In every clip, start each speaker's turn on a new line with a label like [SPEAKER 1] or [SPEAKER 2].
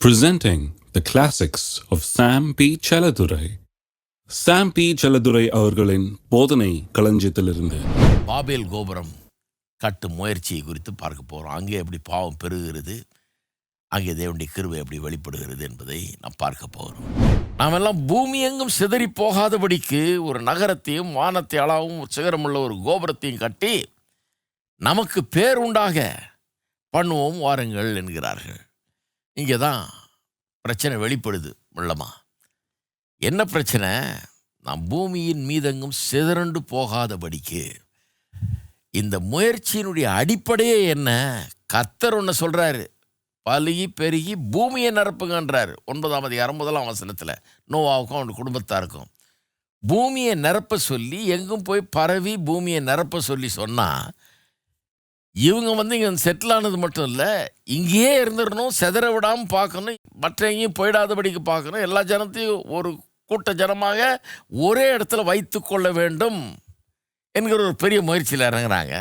[SPEAKER 1] Presenting the classics of Sam P. Chaladurai. Sam P. Chaladurai அவர்களின் போதனை களஞ்சியத்திலிருந்து
[SPEAKER 2] பாபேல் கோபுரம் கட்டும் முயற்சியை குறித்து பார்க்க போகிறோம். அங்கே எப்படி பாவம் பெருகிறது, அங்கே தேவனுடைய கிருபை எப்படி வெளிப்படுகிறது என்பதை நாம் பார்க்க போகிறோம். நாம் எல்லாம் பூமி எங்கும் சிதறி போகாதபடிக்கு ஒரு நகரத்தையும் வானத்தை அளவும் சிகரமுள்ள ஒரு கோபுரத்தையும் கட்டி நமக்கு பேர் உண்டாக பண்ணுவோம் வாருங்கள் என்கிறார்கள். இங்கே தான் பிரச்சனை வெளிப்படுது. உள்ளமா என்ன பிரச்சனை? நாம் பூமியின் மீதெங்கும் சிதறண்டு போகாதபடிக்கு இந்த முயற்சியினுடைய அடிப்படையே என்ன? கர்த்தர் ஒன்று சொல்கிறாரு, பலுகி பெருகி பூமியை நிரப்புங்கன்றார். 9ஆம் அதிகாரம் 1ஆம் வசனத்தில் நோவாவுக்கும் அவனுடைய குடும்பத்தாருக்கும் பூமியை நிரப்ப சொல்லி, எங்கும் போய் பரவி பூமியை நிரப்ப சொல்லி சொன்னால், இவங்க இங்கே செட்டில் ஆனது மட்டும் இல்லை, இங்கேயே இருந்துடணும், செதற விடாமல் பார்க்கணும், மற்ற எங்கேயும் போயிடாதபடிக்கு பார்க்கணும், எல்லா ஜனத்தையும் ஒரு கூட்ட ஜனமாக ஒரே இடத்துல வைத்து கொள்ள வேண்டும் என்கிற ஒரு பெரிய முயற்சியில் இறங்குறாங்க.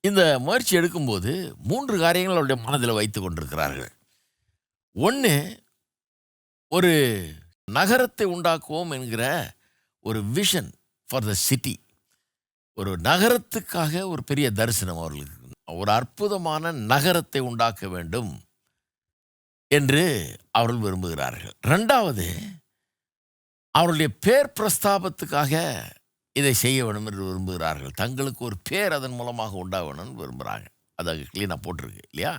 [SPEAKER 2] இந்த முயற்சி எடுக்கும்போது 3 காரியங்கள் அவருடைய மனதில் வைத்து கொண்டிருக்கிறார்கள். ஒன்று, ஒரு நகரத்தை உண்டாக்குவோம் என்கிற ஒரு விஷன் ஃபார் த சிட்டி. ஒரு நகரத்துக்காக ஒரு பெரிய தரிசனம் அவர்களுக்கு. ஒரு அற்புதமான நகரத்தை உண்டாக்க வேண்டும் என்று அவர்கள் விரும்புகிறார்கள். 2வது, அவருடைய பேர் பிரஸ்தாபத்துக்காக இதை செய்ய வேண்டும் என்று விரும்புகிறார்கள். தங்களுக்கு ஒரு பேர் அதன் மூலமாக உண்டாக வேணும்னு விரும்புகிறாங்க. அதை க்ளீனாக போட்டிருக்கு இல்லையா?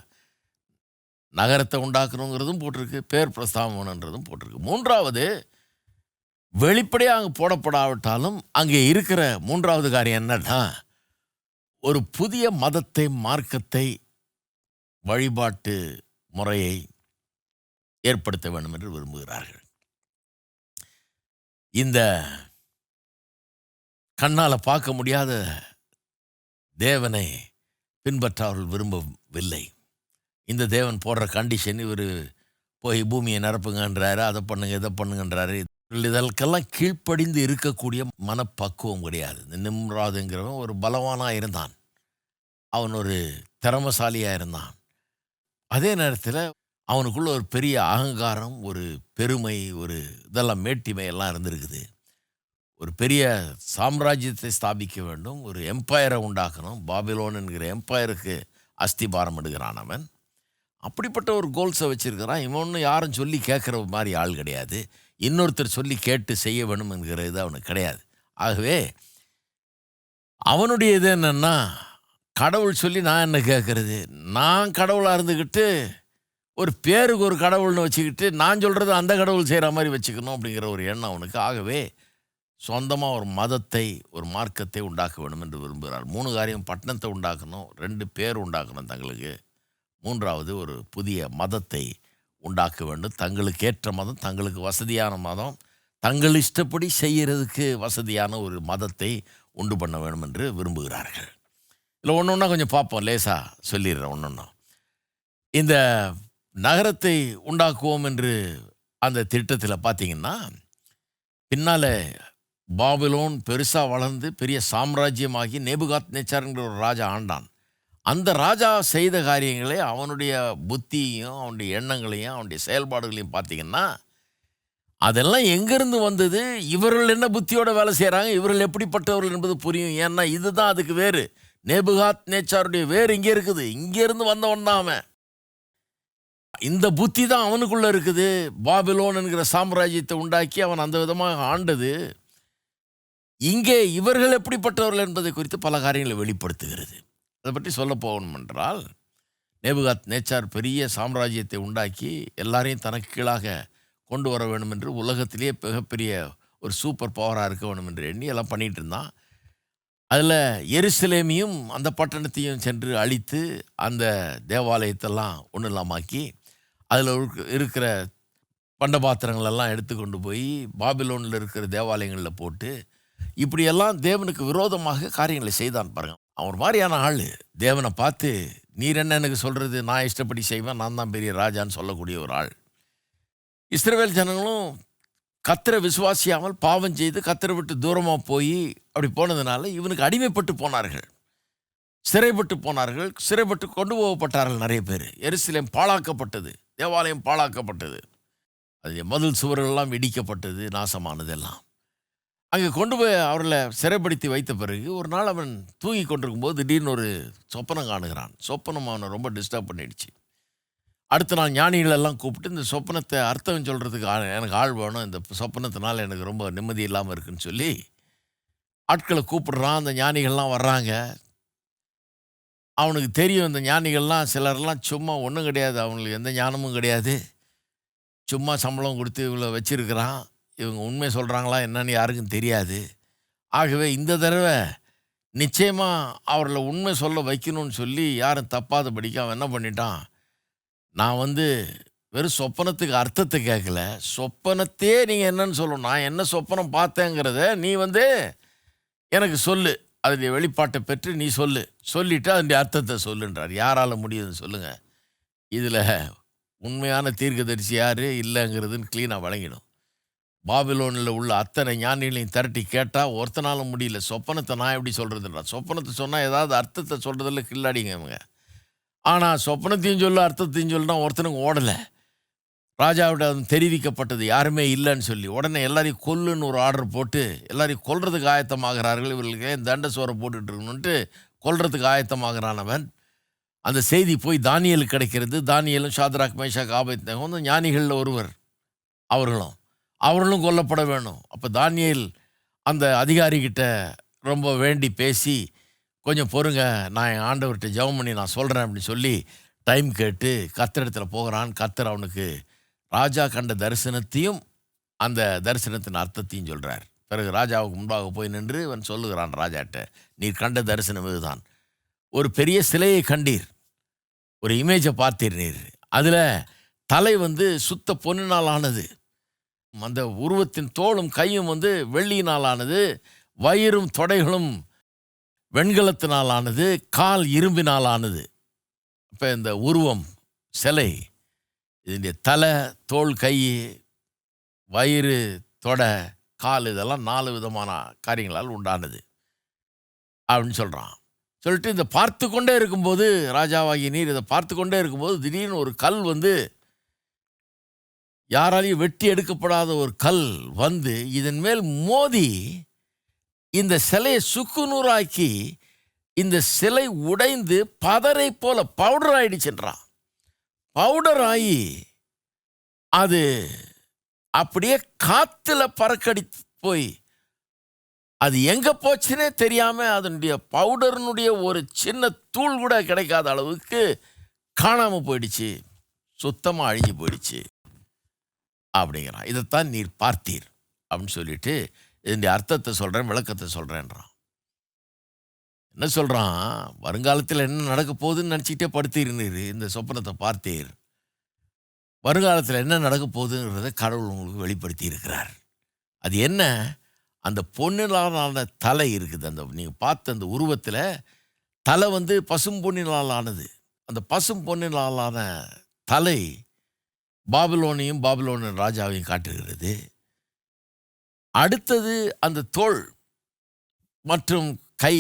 [SPEAKER 2] நகரத்தை உண்டாக்கணுங்கிறதும் போட்டிருக்கு, பேர் பிரஸ்தாபம்ன்றதும் போட்டிருக்கு. 3வது, வெளிப்படையாக அங்கே போடப்படாவிட்டாலும் அங்கே இருக்கிற 3வது காரியம் என்னன்னா, ஒரு புதிய மதத்தை, மார்க்கத்தை, வழிபாட்டு முறையை ஏற்படுத்த வேண்டும் என்று விரும்புகிறார்கள். இந்த கண்ணால் பார்க்க முடியாத தேவனை பின்பற்ற அவர்கள் விரும்பவில்லை. இந்த தேவன் போடுற கண்டிஷன், இவர் போய் பூமியை நிரப்புங்கன்றாரு, அதை பண்ணுங்க இதை பண்ணுங்கன்றாரு. இதற்கெல்லாம் கீழ்ப்படிந்து இருக்கக்கூடிய மனப்பக்குவம் கிடையாது. இந்த நிம்ராதுங்கிறவன் ஒரு பலவானாக இருந்தான், அவன் ஒரு திறமசாலியாக இருந்தான். அதே நேரத்தில் அவனுக்குள்ள ஒரு பெரிய அகங்காரம், ஒரு பெருமை, ஒரு இதெல்லாம் மேட்டிமை எல்லாம் இருந்திருக்குது. ஒரு பெரிய சாம்ராஜ்யத்தை ஸ்தாபிக்க வேண்டும், ஒரு எம்பையரை உண்டாக்கணும். பாபிலோன் என்கிற எம்பையருக்கு அஸ்திபாரம் எடுக்கிறான் அவன். அப்படிப்பட்ட ஒரு கோல்ஸை வச்சுருக்கிறான். இவன் ஒன்றும் யாரும் சொல்லி கேட்குற மாதிரி ஆள் கிடையாது. இன்னொருத்தர் சொல்லி கேட்டு செய்ய வேணும் என்கிற இது அவனுக்கு கிடையாது. ஆகவே அவனுடைய இது என்னென்னா, கடவுள் சொல்லி நான் என்ன கேட்குறது, நான் கடவுளாக இருந்துக்கிட்டு ஒரு பேருக்கு ஒரு கடவுள்னு வச்சுக்கிட்டு நான் சொல்கிறது அந்த கடவுள் செய்கிற மாதிரி வச்சுக்கணும் அப்படிங்கிற ஒரு எண்ணம் அவனுக்கு. ஆகவே சொந்தமாக ஒரு மதத்தை, ஒரு மார்க்கத்தை உண்டாக்க வேண்டும் என்று விரும்புகிறார். 3 காரியம்: பட்டணத்தை உண்டாக்கணும், 2 பேர் உண்டாக்கணும் தங்களுக்கு, 3வது ஒரு புதிய மதத்தை உண்டாக்க வேண்டும். தங்களுக்கு ஏற்ற மதம், தங்களுக்கு வசதியான மதம், தங்கள் இஷ்டப்படி செய்கிறதுக்கு வசதியான ஒரு மதத்தை உண்டு பண்ண வேண்டும் என்று விரும்புகிறார்கள். இல்லை ஒன்று ஒன்றா கொஞ்சம் பார்ப்போம், லேசாக சொல்லிடுறேன். ஒன்று இந்த நகரத்தை உண்டாக்குவோம் என்று அந்த திட்டத்தில் பார்த்தீங்கன்னா, பின்னால் பாபிலோன் பெருசாக வளர்ந்து பெரிய சாம்ராஜ்யமாகி நேபுகாத்நேச்சார்ங்கிற ஒரு ராஜா ஆண்டான். அந்த ராஜா செய்த காரியங்களை, அவனுடைய புத்தியையும் அவனுடைய எண்ணங்களையும் அவனுடைய செயல்பாடுகளையும் பார்த்திங்கன்னா, அதெல்லாம் எங்கேருந்து வந்தது, இவர்கள் என்ன புத்தியோடு வேலை செய்கிறாங்க, இவர்கள் எப்படிப்பட்டவர்கள் என்பது புரியும். ஏன்னா இதுதான் அதுக்கு வேறு. நேபுகாத்நேச்சாருடைய வேறு இங்கே இருக்குது, இங்கேருந்து வந்தவன் தான் அவன். இந்த புத்தி தான் அவனுக்குள்ளே இருக்குது. பாபிலோன் என்கிற சாம்ராஜ்யத்தை உண்டாக்கி அவன் அந்த விதமாக ஆண்டது. இங்கே இவர்கள் எப்படிப்பட்டவர்கள் என்பதை குறித்து பல காரியங்களை வெளிப்படுத்துகிறது. அதை பற்றி சொல்ல போகணும் என்றால், நேபுகாத்நேச்சார் பெரிய சாம்ராஜ்யத்தை உண்டாக்கி எல்லாரையும் தனக்கு கீழாக கொண்டு வர வேண்டும் என்று, உலகத்திலேயே மிகப்பெரிய ஒரு சூப்பர் பவராக இருக்க வேண்டும் என்று எண்ணி எல்லாம் பண்ணிகிட்டு இருந்தான். அதில் எருசலேமையும் அந்த பட்டணத்தையும் சென்று அழித்து அந்த தேவாலயத்தெல்லாம் ஒன்றும் இல்லாமாக்கி அதில் இருக்கிற பண்டபாத்திரங்களெல்லாம் எடுத்துக்கொண்டு போய் பாபிலோனில் இருக்கிற தேவாலயங்களில் போட்டு இப்படியெல்லாம் தேவனுக்கு விரோதமாக காரியங்களை செய்தான் பாருங்க. அவர் மாதிரியான ஆள் தேவனை பார்த்து, நீர் என்ன எனக்கு சொல்கிறது, நான் இஷ்டப்படி செய்வேன், நான் தான் பெரிய ராஜான்னு சொல்லக்கூடிய ஒரு ஆள். இஸ்ரவேல் ஜனங்களும் கர்த்தரை விசுவாசியாமல் பாவம் செய்து கர்த்தரை விட்டு தூரமாக போய் அப்படி போனதுனால இவனுக்கு அடிமைப்பட்டு போனார்கள். சிறைப்பட்டு போனார்கள். சிறைப்பட்டு கொண்டு போகப்பட்டார்கள் நிறைய பேர். எருசலேம் பாழாக்கப்பட்டது. தேவாலயம் பாழாக்கப்பட்டது. அது மதில் சுவர்களெல்லாம் இடிக்கப்பட்டது, நாசமானது எல்லாம். அங்கே கொண்டு போய் அவர்களை சிறைப்படுத்தி வைத்த பிறகு ஒரு நாள் அவன் தூங்கி கொண்டிருக்கும்போது திடீர்னு ஒரு சொப்பனம் காணுகிறான். சொப்பனம் அவனை ரொம்ப டிஸ்டர்ப் பண்ணிடுச்சு. அடுத்த நாள் ஞானிகளெல்லாம் கூப்பிட்டு இந்த சொப்பனத்தை அர்த்தம் சொல்கிறதுக்கு எனக்கு ஆள் வேணும், இந்த சொப்பனத்தினால் எனக்கு ரொம்ப நிம்மதி இல்லாமல் இருக்குன்னு சொல்லி ஆட்களை கூப்பிடுறான். அந்த ஞானிகள்லாம் வர்றாங்க. அவனுக்கு தெரியும் இந்த ஞானிகள்லாம் சிலர்லாம் சும்மா ஒன்றும் கிடையாது, அவங்களுக்கு எந்த ஞானமும் கிடையாது, சும்மா சம்பளம் கொடுத்து இவ்வளோ வச்சிருக்கிறான், இவங்க உண்மை சொல்கிறாங்களா என்னன்னு யாருக்கும் தெரியாது. ஆகவே இந்த தடவை நிச்சயமாக அவர்களை உண்மை சொல்ல வைக்கணும்னு சொல்லி யாரும் தப்பாதபடிக்கு அவன் என்ன பண்ணிட்டான், நான் வெறும் சொப்பனத்துக்கு அர்த்தத்தை கேட்கல, சொப்பனத்தையே நீங்கள் என்னன்னு சொல்லணும், நான் என்ன சொப்பனம் பார்த்தேங்கிறத நீ எனக்கு சொல்லு, அதனுடைய வெளிப்பாட்டை பெற்று நீ சொல்லிவிட்டு அதனுடைய அர்த்தத்தை சொல்லுன்றார். யாரால் முடியுதுன்னு சொல்லுங்கள். இதில் உண்மையான தீர்க்கதரிசி யார் இல்லைங்கிறதுன்னு க்ளீனாக வழங்கிடும். பாபிலோனில் உள்ள அத்தனை ஞானிகளையும் திரட்டி கேட்டால் ஒருத்தனாலும் முடியல. சொப்பனத்தை நான் எப்படி சொல்கிறதுன்றா, சொப்பனத்தை சொன்னால் ஏதாவது அர்த்தத்தை சொல்கிறதில்ல கில்லாடிங்க அவங்க. ஆனால் சொப்பனத்தையும் சொல்ல அர்த்தத்தையும் சொல்லினா ஒருத்தனுக்கு ஓடலை. ராஜாவிட தெரிவிக்கப்பட்டது யாருமே இல்லைன்னு சொல்லி உடனே எல்லாரையும் கொல்லுன்னு ஒரு ஆர்டர் போட்டு எல்லாரையும் கொல்றதுக்கு ஆயத்தமாகிறார்கள். இவர்களுக்கு ஏன் தண்ட சோறை போட்டுட்டு இருக்கணுன்ட்டு கொல்றதுக்கு ஆயத்தமாகிறானவன். அந்த செய்தி போய் தானியலுக்கு கிடைக்கிறது. தானியலும் ஷாத்ராக் மேஷாக் ஆபேத்நேகோ ஞானிகளில் ஒருவர், அவர்களும் கொல்லப்பட வேணும். அப்போ தானியேல் அந்த அதிகாரிகிட்ட ரொம்ப வேண்டி பேசி, கொஞ்சம் பொறுங்க, நான் என் ஆண்டவர்கிட்ட ஜெபம் பண்ணி நான் சொல்கிறேன் அப்படின்னு சொல்லி டைம் கேட்டு கர்த்தரிடத்தில் போகிறான். கர்த்தர் அவனுக்கு ராஜா கண்ட தரிசனத்தையும் அந்த தரிசனத்தின் அர்த்தத்தையும் சொல்கிறார். பிறகு ராஜாவுக்கு முன்பாக போய் நின்று அவன் சொல்லுகிறான் ராஜாட்ட, நீர் கண்ட தரிசனம் இதுதான், ஒரு பெரிய சிலையை கண்டீர், ஒரு இமேஜை பார்த்தீர் நீர், அதில் தலை சுத்த பொன்னினால் ஆனது, அந்த உருவத்தின் தோளும் கையும் வெள்ளியினால் ஆனது, வயிறும் தொடைகளும் வெண்கலத்தினால் ஆனது, கால் இரும்பினால் ஆனது. இப்போ இந்த உருவம் சிலை, இதனுடைய தலை, தோல், கை, வயிறு, தொடை, கால் இதெல்லாம் 4 விதமான காரியங்களால் உண்டானது அப்படின்னு சொல்கிறான். சொல்லிட்டு இந்த பார்த்து கொண்டே இருக்கும்போது, ராஜாவாகிய நீர் இதை பார்த்து கொண்டே இருக்கும்போது திடீர்னு ஒரு கல் யாராலையும் வெட்டி எடுக்கப்படாத ஒரு கல் இதன் மேல் மோதி இந்த சிலையை சுக்குநூறாக்கி இந்த சிலை உடைந்து பதரை போல பவுடர் ஆயிடுச்சுன்றான். பவுடர் ஆகி அது அப்படியே காத்துல பறக்கடி போய் அது எங்க போச்சுன்னே தெரியாம அதனுடைய பவுடர்னுடைய ஒரு சின்ன தூள் கூட கிடைக்காத அளவுக்கு காணாம போயிடுச்சு, சுத்தமா அழிஞ்சு போயிடுச்சு அப்படிங்கிறான். இதைத்தான் நீர் பார்த்தீர் அப்படின்னு சொல்லிட்டு இதனுடைய அர்த்தத்தை சொல்றேன், விளக்கத்தை சொல்றேன்றான். என்ன சொல்கிறான், வருங்காலத்தில் என்ன நடக்க போகுதுன்னு நினச்சிக்கிட்டே படுத்திருந்தீர், இந்த சொப்பனத்தை பார்த்தீர், வருங்காலத்தில் என்ன நடக்க போகுதுங்கிறத கடவுள் உங்களுக்கு வெளிப்படுத்தி இருக்கிறார். அது என்ன, அந்த பொன்னினாலான தலை இருக்குது, அந்த நீங்கள் பார்த்த அந்த உருவத்தில் தலை பசும் பொன்னினால் ஆனது. அந்த பசும் பொன்னினாலான தலை பாபிலோனையும் பாபிலோனின் ராஜாவையும் காட்டுகிறது. அடுத்தது அந்த தோள் மற்றும் கை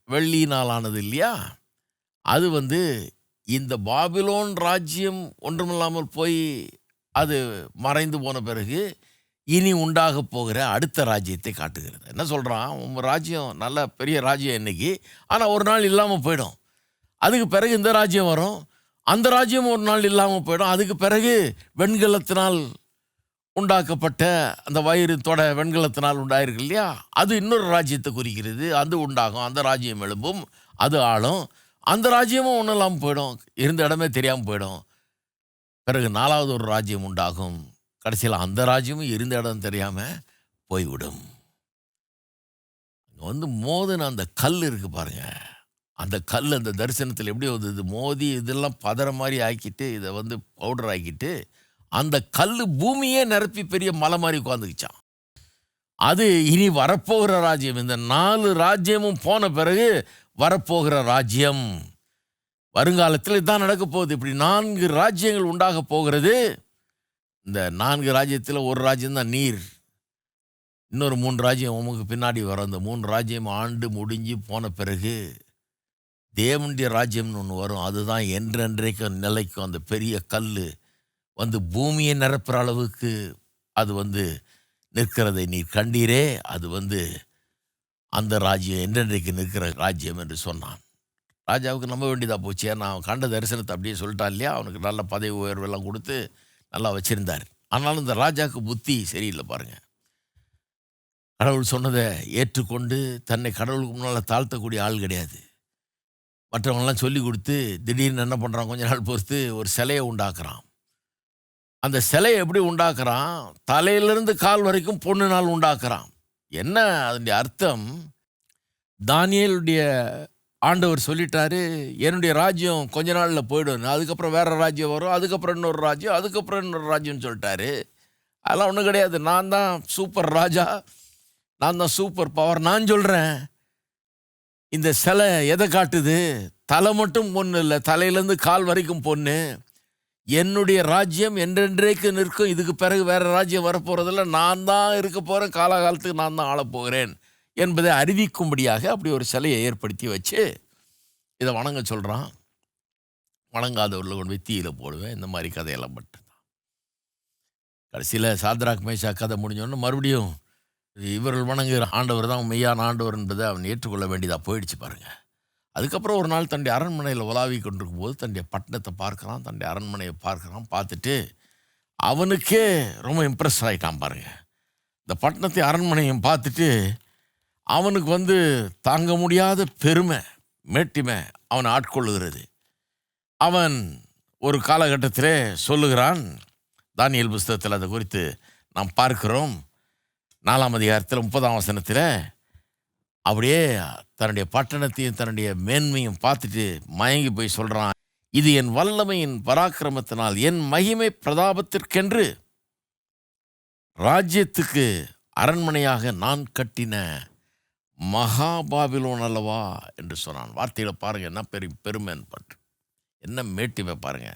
[SPEAKER 2] வெள்ளியினால் ஆனது இல்லையா, அது இந்த பாபிலோன் ராஜ்யம் ஒன்றுமில்லாமல் போய் அது மறைந்து போன பிறகு இனி உண்டாக போகிற அடுத்த ராஜ்யத்தை காட்டுகிறது. என்ன சொல்கிறான், உங்கள் ராஜ்யம் நல்ல பெரிய ராஜ்யம் இன்னைக்கு, ஆனால் ஒரு நாள் இல்லாமல் போயிடும். அதுக்கு பிறகு இந்த ராஜ்யம் வரும், அந்த ராஜ்யம் ஒரு நாள் இல்லாமல் போயிடும். அதுக்கு பிறகு வெண்கலத்தினால் உண்டாக்கப்பட்ட அந்த வயிறு தொட வெண்கலத்தினால் உண்டாயிருக்கு இல்லையா, அது இன்னொரு ராஜ்யத்தை குறிக்கிறது. அது உண்டாகும், அந்த ராஜ்யம் எழும்பும், அது ஆளும், அந்த ராஜ்யமும் ஒன்றும் இல்லாமல் போயிடும், இருந்த இடமே தெரியாமல் போயிடும். பிறகு 4வது ஒரு ராஜ்யம் உண்டாகும், கடைசியில் அந்த ராஜ்யமும் இருந்த இடம் தெரியாமல் போய்விடும். மோதுன அந்த கல் இருக்குது பாருங்க, அந்த கல் அந்த தரிசனத்தில் எப்படி இது மோதி இதெல்லாம் பதற மாதிரி ஆக்கிட்டு இதை பவுடர் ஆக்கிட்டு அந்த கல் பூமியே நிரப்பி பெரிய மலை மாதிரி உட்காந்துக்கிச்சான். அது இனி வரப்போகிற ராஜ்யம். இந்த 4 ராஜ்யமும் போன பிறகு வரப்போகிற ராஜ்யம், வருங்காலத்தில் இதுதான் நடக்க போகுது. இப்படி 4 ராஜ்யங்கள் உண்டாக போகிறது. இந்த 4 ராஜ்யத்தில் ஒரு ராஜ்யம்தான் நீர், இன்னொரு 3 ராஜ்யம் உமக்கு பின்னாடி வரும். இந்த 3 ராஜ்யம் ஆண்டு முடிஞ்சு போன பிறகு தேவனுடைய ராஜ்யம்னு ஒன்று வரும். அதுதான் என்றென்றைக்கும் நிலைக்கும். அந்த பெரிய கல் வந்து பூமியை நிரப்புற அளவுக்கு அது வந்து நிற்கிறதை நீர் கண்டீரே. அது வந்து அந்த ராஜ்யம் என்றென்றைக்கு நிற்கிற ராஜ்யம் என்று சொன்னான். ராஜாவுக்கு நம்ப வேண்டியதாக போச்சு. ஏன்னா அவன் கண்ட தரிசனத்தை அப்படியே சொல்லிட்டான் இல்லையா. அவனுக்கு நல்ல பதவி உயர்வெல்லாம் கொடுத்து நல்லா வச்சுருந்தார். ஆனாலும் இந்த ராஜாவுக்கு புத்தி சரியில்லை பாருங்க. கடவுள் சொன்னதை ஏற்றுக்கொண்டு தன்னை கடவுளுக்கு முன்னால் தாழ்த்தக்கூடிய ஆள் கிடையாது. மற்றவங்களாம் சொல்லி கொடுத்து திடீர்னு என்ன பண்ணுறான், கொஞ்ச நாள் பொறுத்து ஒரு சிலையை உண்டாக்குறான். அந்த சிலையை எப்படி உண்டாக்குறான், தலையிலிருந்து கால் வரைக்கும் பொண்ணுனால் உண்டாக்குறான். என்ன அதனுடைய அர்த்தம்? தானியேலுடைய ஆண்டவர் சொல்லிட்டாரு, என்னுடைய ராஜ்யம் கொஞ்ச நாளில் போயிடும், அதுக்கப்புறம் வேற ராஜ்யம் வரும், அதுக்கப்புறம் இன்னொரு ராஜ்யம், அதுக்கப்புறம் இன்னொரு ராஜ்யம்னு சொல்லிட்டாரு. அதெல்லாம் ஒன்றும் கிடையாது. நான் தான் சூப்பர் ராஜா, நான் தான் சூப்பர் பவர். நான் சொல்கிறேன். இந்த சிலை எதை காட்டுது? தலை மட்டும் பொண்ணு இல்லை, தலையிலேருந்து கால் வரைக்கும் பொண்ணு. என்னுடைய ராஜ்யம் என்றென்றைக்கு நிற்கும். இதுக்கு பிறகு வேற ராஜ்யம் வரப்போகிறதில்ல. நான் தான் இருக்க போகிறேன், காலகாலத்துக்கு நான் தான் ஆளப்போகிறேன் என்பதை அறிவிக்கும்படியாக அப்படி ஒரு சிலையை ஏற்படுத்தி வச்சு இதை வணங்க சொல்கிறான். வணங்காதவர்களை கொண்டு போய் தீயில போடுவேன். இந்த மாதிரி கதையெல்லாம் பட்டுருந்தான். கடைசியில் சாத்ராக் மேஷாக் கதை முடிஞ்சோன்னு மறுபடியும் இவர்கள் வணங்குகிற ஆண்டவர் தான் மெய்யான ஆண்டவர் என்பதை அவன் ஏற்றுக்கொள்ள வேண்டியதாக போயிடுச்சு பாருங்க. அதுக்கப்புறம் ஒரு நாள் தன்னுடைய அரண்மனையில் உலாவி கொண்டிருக்கும் போது தன்னுடைய பட்டணத்தை பார்க்குறான், தன்னுடைய அரண்மனையை பார்க்குறான். பார்த்துட்டு அவனுக்கே ரொம்ப இம்ப்ரெஸ் ஆகிட்டான் பாருங்க. இந்த பட்டணத்தை அரண்மனையும் பார்த்துட்டு அவனுக்கு வந்து தாங்க முடியாத பெருமை, மேட்டிமை அவனை ஆட்கொள்ளுகிறது. அவன் ஒரு காலகட்டத்திலே சொல்லுகிறான், தானியேல் புஸ்தகத்தில் அதை குறித்து நாம் பார்க்கிறோம். 4ஆம் அதிகாரத்தில் 30ஆம் வசனத்தில் அப்படியே தன்னுடைய பட்டணத்தையும் தன்னுடைய மேன்மையும் பார்த்துட்டு மயங்கி போய் சொல்கிறான், இது என் வல்லமையின் பராக்கிரமத்தினால் என் மகிமை பிரதாபத்திற்கென்று ராஜ்யத்துக்கு அரண்மனையாக நான் கட்டின மகாபாபிலோன் அல்லவா என்று சொன்னான். வார்த்தையில் பாருங்க, என்ன பெருமைன்னு பாட்டு, என்ன மேட்டிமை பாருங்க.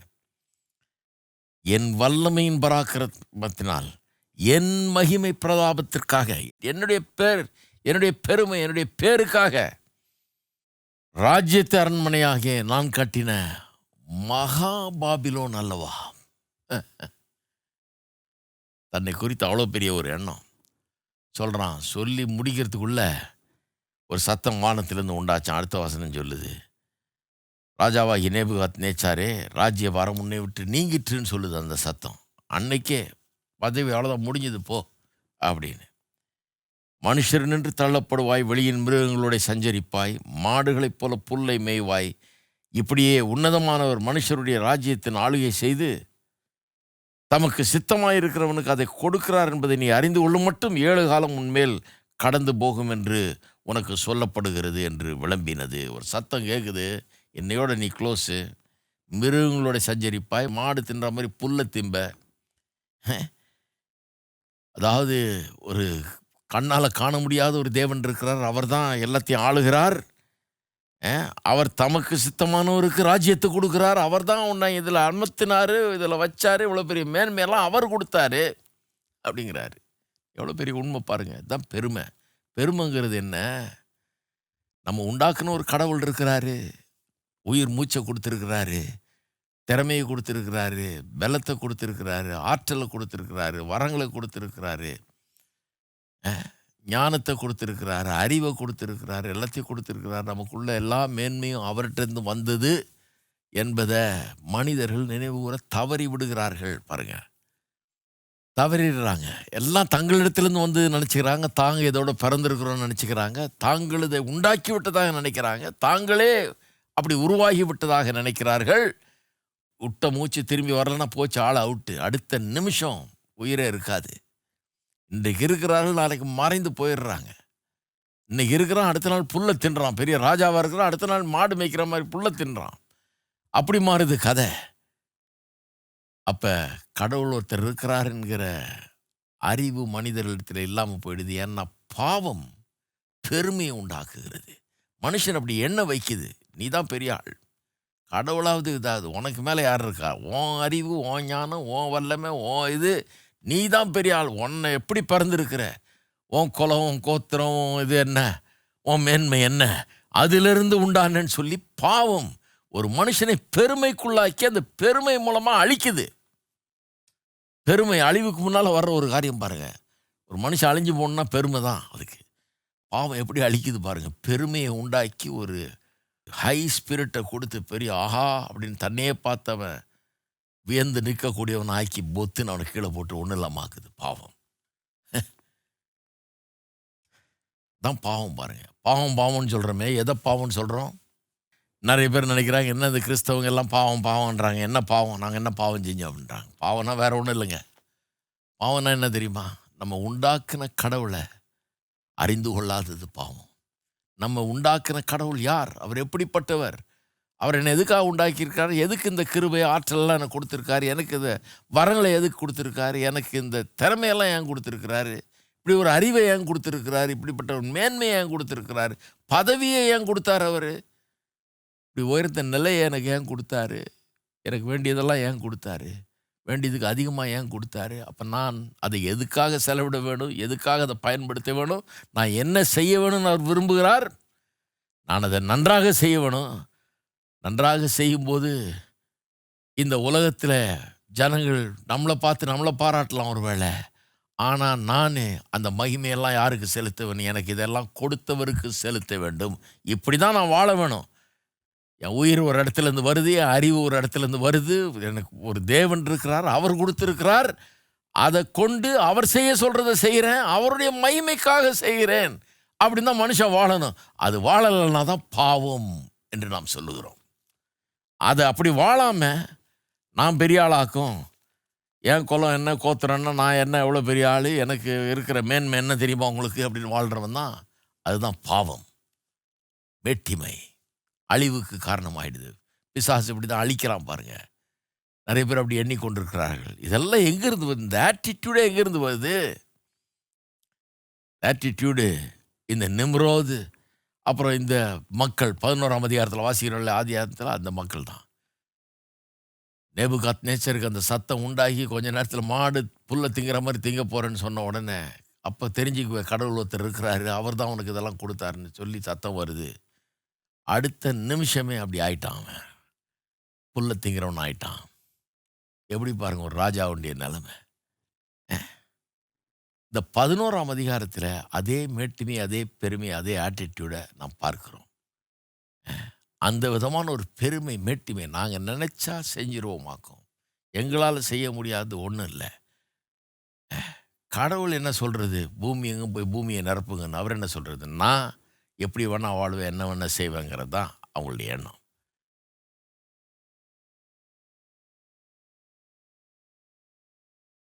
[SPEAKER 2] என் வல்லமையின் பராக்கிரமத்தினால் என் மகிமை பிரதாபத்திற்காக, என்னுடைய பெருமை, என்னுடைய பேருக்காக ராஜ்யத்தை அரண்மனையாக நான் கட்டின மகாபாபிலோன் அல்லவா. தன்னை குறித்து அவ்வளோ பெரிய ஒரு எண்ணம் சொல்கிறான். சொல்லி முடிக்கிறதுக்குள்ள ஒரு சத்தம் வானத்திலிருந்து உண்டாச்சான். அடுத்த வசனம் சொல்லுது, ராஜாவாகி நேபுகாத்நேச்சாரே, ராஜ்ய வாரம் முன்னே விட்டு நீங்கிட்டுன்னு சொல்லுது அந்த சத்தம். அன்னைக்கே பதவி அவ்வளோதான், முடிஞ்சது போ அப்படின்னு. மனுஷர் நின்று தள்ளப்படுவாய், வெளியின் மிருகங்களுடைய சஞ்சரிப்பாய், மாடுகளைப் போல புல்லை மேய்வாய். இப்படியே உன்னதமானவர் மனுஷருடைய ராஜ்யத்தின் ஆளுகை செய்து தமக்கு சித்தமாயிருக்கிறவனுக்கு அதை கொடுக்கிறார் என்பதை நீ அறிந்து கொள்ளும் மட்டும் 7 காலம் உன்மேல் கடந்து போகும் என்று உனக்கு சொல்லப்படுகிறது என்று விளம்பினது. ஒரு சத்தம் கேட்குது, என்னையோட நீ க்ளோஸு, மிருகங்களோட சஞ்சரிப்பாய், மாடு தின்ற மாதிரி புல்லை திம்ப. அதாவது ஒரு கண்ணால் காண முடியாத ஒரு தேவன் இருக்கிறார், அவர் தான் எல்லாத்தையும் ஆளுகிறார். அவர் தமக்கு சித்தமானவருக்கு ராஜ்யத்தை கொடுக்குறார், அவர் தான் உன்னை இதில் அமர்த்தினார், இதில் வச்சார், இவ்வளோ பெரிய மேன்மையெல்லாம் அவர் கொடுத்தாரு அப்படிங்கிறாரு. எவ்வளோ பெரிய உண்மை பாருங்கள். இதுதான் பெருமை. பெருமைங்கிறது என்ன? நம்ம உண்டாக்குன ஒரு கடவுள் இருக்கிறாரு, உயிர் மூச்சை கொடுத்துருக்கிறாரு, திறமையை கொடுத்துருக்கிறாரு, பலத்தை கொடுத்துருக்கிறாரு, ஆற்றலை கொடுத்துருக்கிறாரு, வரங்களை கொடுத்துருக்கிறாரு, ஞானத்தை கொடுத்துருக்கிறாரு, அறிவை கொடுத்துருக்கிறாரு, எல்லாத்தையும் கொடுத்துருக்கிறாரு. நமக்குள்ள எல்லா மேன்மையும் அவர்கிட்டருந்து வந்தது என்பதை மனிதர்கள் நினைவு கூற தவறி விடுகிறார்கள் பாருங்க. தவறிடுறாங்க. எல்லாம் தங்களிடத்திலேருந்து வந்து நினச்சிக்கிறாங்க, தாங்க இதோட பிறந்திருக்கிறோன்னு நினச்சிக்கிறாங்க, தாங்கள் இதை உண்டாக்கி விட்டதாக நினைக்கிறாங்க, தாங்களே அப்படி உருவாகி விட்டதாக நினைக்கிறார்கள். விட்ட மூச்சு திரும்பி வரலன்னா போச்சு, ஆள் அவுட்டு. அடுத்த நிமிஷம் உயிரே இருக்காது. இன்றைக்கு இருக்கிறார்கள், நாளைக்கு மறைந்து போயிடுறாங்க. இன்னைக்கு இருக்கிறான், அடுத்த நாள் புல்லை தின்றான். பெரிய ராஜாவாக இருக்கிறான், அடுத்த நாள் மாடு மேய்க்கிற மாதிரி புல்லை தின்றான். அப்படி மாறுது கதை. அப்போ கடவுள் ஒருத்தர் இருக்கிறார் என்கிற அறிவு மனிதர்களிடத்தில் இல்லாமல் போயிடுது. ஏன்னா பாவம் பெருமையை உண்டாக்குகிறது. மனுஷன் அப்படி எண்ண வைக்குது, நீ தான் பெரிய ஆள். கடவுளாவது இதாவது உனக்கு மேலே யார் இருக்கா? உன் அறிவு, உன் ஞானம், உன் வல்லமை, உன் இது, நீ தான் பெரிய ஆள். உன்னை எப்படி பிறந்திருக்கிற, உன் குலம், உன் கோத்திரம், இது என்ன, உன் மேன்மை என்ன, அதிலிருந்து உண்டானேன்னு சொல்லி பாவம் ஒரு மனுஷனை பெருமைக்குள்ளாக்கி அந்த பெருமை மூலமாக அழிக்குது. பெருமை அழிவுக்கு முன்னால் வர்ற ஒரு காரியம் பாருங்க. ஒரு மனுஷன் அழிஞ்சு போகணுன்னா பெருமை தான் அதுக்கு. பாவம் எப்படி அழிக்குது பாருங்க. பெருமையை உண்டாக்கி ஒரு ஹை ஸ்பிரிட்டை கொடுத்து பெரிய ஆஹா அப்படின்னு தன்னையே பார்த்தவன் வியந்து நிற்கக்கூடியவன் ஆக்கி பொத்துன்னு அவனை கீழே போட்டு ஒன்றும் இல்லாமாக்குது பாவம். தான் பாவம் பாருங்க. பாவம் பாவம்னு சொல்கிறோமே, எதை பாவம்னு சொல்கிறோம்? நிறைய பேர் நினைக்கிறாங்க என்ன இந்த கிறிஸ்தவங்க எல்லாம் பாவம் பாவம்ன்றாங்க. என்ன பாவம், நாங்கள் என்ன பாவம் செஞ்சோம் அப்படின்றாங்க. பாவம்னா வேற ஒன்றும் இல்லைங்க. பாவம்னா என்ன தெரியுமா? நம்ம உண்டாக்குன கடவுளை அறிந்து கொள்ளாதது பாவம். நம்ம உண்டாக்குன கடவுள் யார், அவர் எப்படிப்பட்டவர், அவர் என்னை எதுக்காக உண்டாக்கியிருக்காரு, எதுக்கு இந்த கிருபை ஆற்றலெல்லாம் எனக்கு கொடுத்துருக்காரு, எனக்கு இந்த வரங்களை எதுக்கு கொடுத்துருக்காரு, எனக்கு இந்த திறமையெல்லாம் ஏன் கொடுத்துருக்கிறாரு, இப்படி ஒரு அறிவை ஏன் கொடுத்துருக்கிறாரு, இப்படிப்பட்ட ஒரு மேன்மையை ஏன் கொடுத்துருக்கிறாரு, பதவியை ஏன் கொடுத்தாரு, அவர் இப்படி உயர்ந்த நிலையை எனக்கு ஏன் கொடுத்தாரு, எனக்கு வேண்டியதெல்லாம் ஏன் கொடுத்தாரு, வேண்டியதுக்கு அதிகமாக ஏன் கொடுத்தாரு, அப்போ நான் அதை எதுக்காக செலவிட வேணும், எதுக்காக அதை பயன்படுத்த வேணும், நான் என்ன செய்ய வேணும்னு அவர் விரும்புகிறார், நான் அதை நன்றாக செய்ய வேணும். நன்றாக செய்யும்போது இந்த உலகத்தில் ஜனங்கள் நம்மளை பார்த்து நம்மளை பாராட்டலாம் ஒரு வேளை. ஆனால் நான் அந்த மகிமையெல்லாம் யாருக்கு செலுத்த வேணும், எனக்கு இதெல்லாம் கொடுத்தவருக்கு செலுத்த வேண்டும். இப்படி தான் நான் வாழ வேணும். என் உயிர் ஒரு இடத்துலேருந்து வருது, என் அறிவு ஒரு இடத்துலேருந்து வருது, எனக்கு ஒரு தேவன் இருக்கிறார், அவர் கொடுத்துருக்கிறார், அதை கொண்டு அவர் செய்ய சொல்கிறத செய்கிறேன், அவருடைய மகிமைக்காக செய்கிறேன். அப்படின்னு தான் மனுஷன் வாழணும். அது வாழலைன்னா தான் பாவம் என்று நாம் சொல்லுகிறோம். அதை அப்படி வாழாமல் நான் பெரிய ஆளாக்கும், என் குலம் என்ன, கோத்திரன்னா நான் என்ன, எவ்வளோ பெரிய ஆள், எனக்கு இருக்கிற மேன்மை என்ன தெரியுமா உங்களுக்கு அப்படின்னு வாழ்கிறவன் தான். அதுதான் பாவம், வேட்டிமை, அழிவுக்கு காரணமாயிடுது. பிசாசு இப்படி தான் அழிக்கிறான் பாருங்க. நிறைய பேர் அப்படி எண்ணிக்கொண்டிருக்கிறார்கள். இதெல்லாம் எங்கேருந்து வருது? இந்த ஆட்டிடியூடே எங்கேருந்து வருது? ஆட்டிடியூடு இந்த நிம்ரோது, அப்புறம் இந்த மக்கள் 11ஆம் அதிகாரத்தில் வாசிக்கிறோம்ல, ஆதியாகத்தில் அந்த மக்கள் தான். நேபுகாத்நேச்சருக்கு அந்த சத்தம் உண்டாகி கொஞ்ச நேரத்தில் மாடு புல்லை திங்கிற மாதிரி திங்க போகிறேன்னு சொன்ன உடனே அப்போ தெரிஞ்சுக்குவே கடவுள் ஒருத்தர் இருக்கிறாரு, அவர் தான் உனக்கு இதெல்லாம் கொடுத்தாருன்னு சொல்லி சத்தம் வருது. அடுத்த நிமிஷமே அப்படி ஆயிட்டான், அவன் புல்லை திங்கிறவன் ஆயிட்டான். எப்படி பாருங்க ஒரு ராஜாவுடைய நிலைமை. இந்த 11ஆம் அதிகாரத்தில் அதே மேட்டுமை, அதே பெருமை, அதே ஆட்டிடியூடை நாம் பார்க்கிறோம். அந்த விதமான ஒரு பெருமை, மேட்டுமை நாங்கள் நினைச்சா செஞ்சிருவோமாக்கும். எங்களால் செய்ய முடியாது ஒன்றும் இல்லை. கடவுள் என்ன சொல்கிறது, பூமி எங்கும் போய் பூமியை நிரப்புங்கன்னு. அவர் என்ன சொல்கிறது, நான் எப்படி வேணால் வாழ்வேன், என்ன வேணால் செய்வேங்கிறது தான் அவங்களுடைய எண்ணம்.